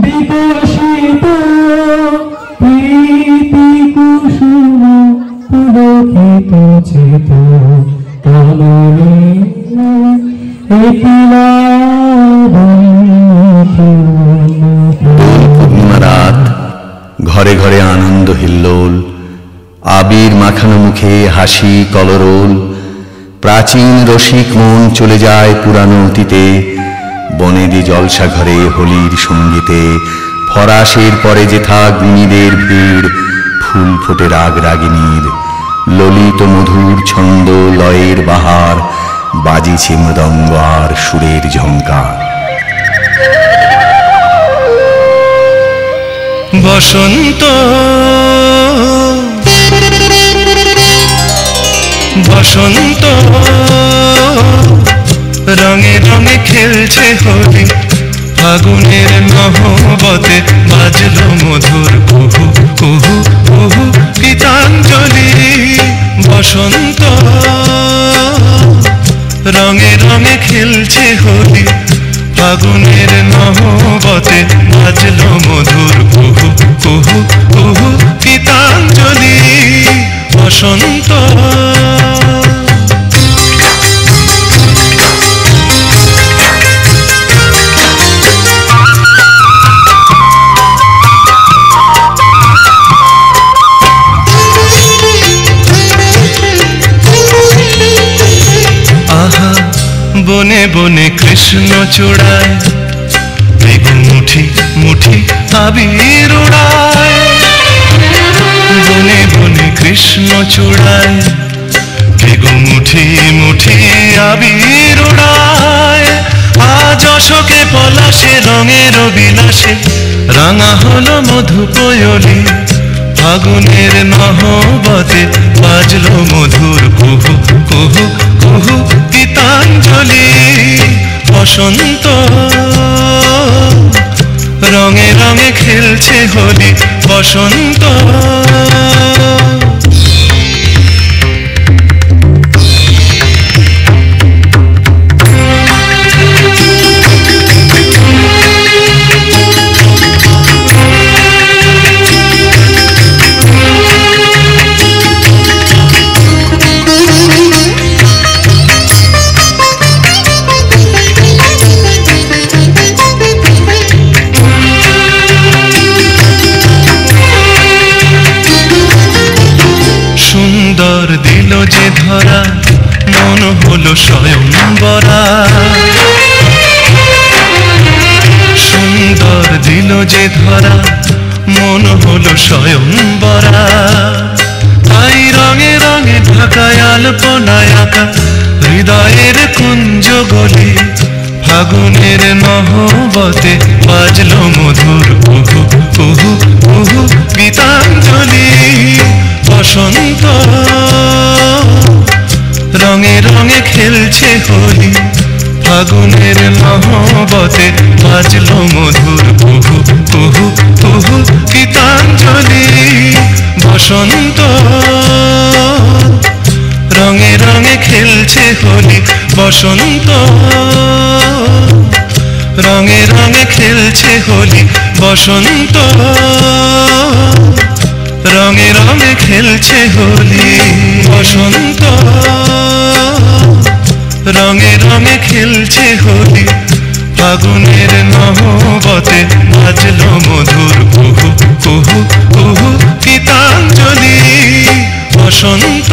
বিকশিত প্রীতি কুসুম পুলকিত চিত কাননে রাত ঘরে ঘরে আনন্দ হিল্লোল, আবির মাখানো মুখে হাসি কলরোল। প্রাচীন রসিক মন চলে যায় পুরানো অতীতে, বনেদি জলসা ঘরে হোলির সঙ্গীতে। ফরাসের পরে যেথা গুণীদের ভিড়, ফুল ফোটে রাগ রাগিনীর। ললিত মধুর ছন্দ লয়ের বাহার, বাজিছে মৃদঙ্গ আর সুরের ঝঙ্কার। বসন্ত বসন্ত রঙে রঙে খেলছে হোলি, ফাগুনের নহবতে বাজলো মধুর কুহু কুহু কুহু গীতাঞ্জলি। বসন্ত রঙে রঙে খেলছে হোলি, ফাগুনের নহবতে বাজলো মধুর কুহু কুহু কুহু গীতাঞ্জলি। বসন্ত আহা বনে বনে কৃষ্ণ চূড়ায়, বেগুন মুঠি মুঠি আবির উড়ায়। বনে বনে কৃষ্ণ চূড়ায়, বেগুন মুঠি মুঠি আবির উড়ায়। আজ অশোকে পলাশে রঙের বিলাসে রাঙা হলো মধুপয়লি, ফাগুনের নহবতে বাজলো মধুর কুহু কুহু কুহু গীতাঞ্জলি। বসন্ত রঙে রঙে খেলছে হোলি, বসন্ত দিল যে ধরা, মন হলো স্বয়ংবরা। সুন্দর দিল যে ধরা, মন হলো স্বয়ংবরা। তাই রঙে রঙে ঢাকায় আলপনায় আঁকা হৃদয়ের কুঞ্জ গলি, ফাগুনের নহবতে বাজলো মধুর কুহু কুহু কুহু গীতাঞ্জলি। বসন্ত রঙে রঙে খেলছে হোলি, ফাগুনের নহবতে বাজলো মধুর কুহু কুহু কুহু গীতাঞ্জলি। বসন্ত রঙে রঙে খেলছে হোলি, বসন্ত রঙে রঙে খেলছে হোলি, বসন্ত রঙে রঙে খেলছে হোলি। বসন্ত রঙে রঙে খেলছে হোলি, ফাগুনের নহবতে বাজলো মধুর কুহু কুহু কুহু গীতাঞ্জলি। বসন্ত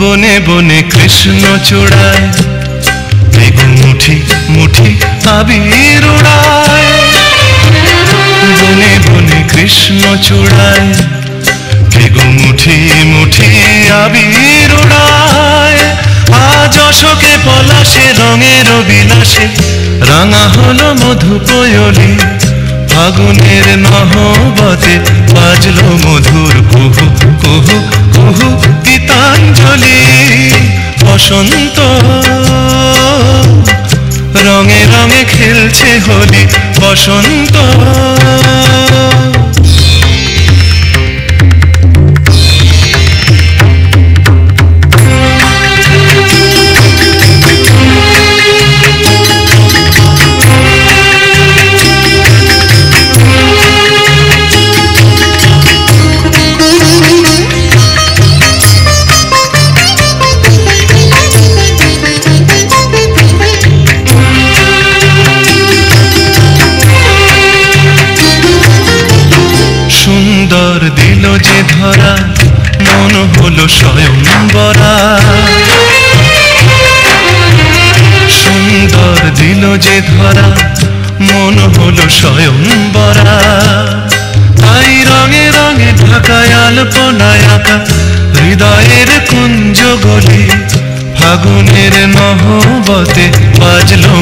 বনে বনে কৃষ্ণ চূড়ায়, বেগুন মুঠি মুঠি আবির উড়ায়। বনে বনে কৃষ্ণ চূড়ায়, বেগুন মুঠি মুঠি আবির উড়ায়। আজ অশোকে পলাশে রঙের বিলাসে রাঙা হলো মধুপয়লি, ফাগুনের নহবতে বাজলো মধুর কুহু কুহু কুহু চলি বসন্ত, রঙে রঙে খেলছে হোলি বসন্ত। সুন্দর দিল যে ধরা মন হলো স্বয়ংবরা, সুন্দর দিল যে ধরা মন হলো স্বয়ংবরা। তাই রঙে রঙে ঢাকায় আলপনায় আঁকা হৃদয়ের কুঞ্জ গলি, ফাগুনের নহবতে বাজলো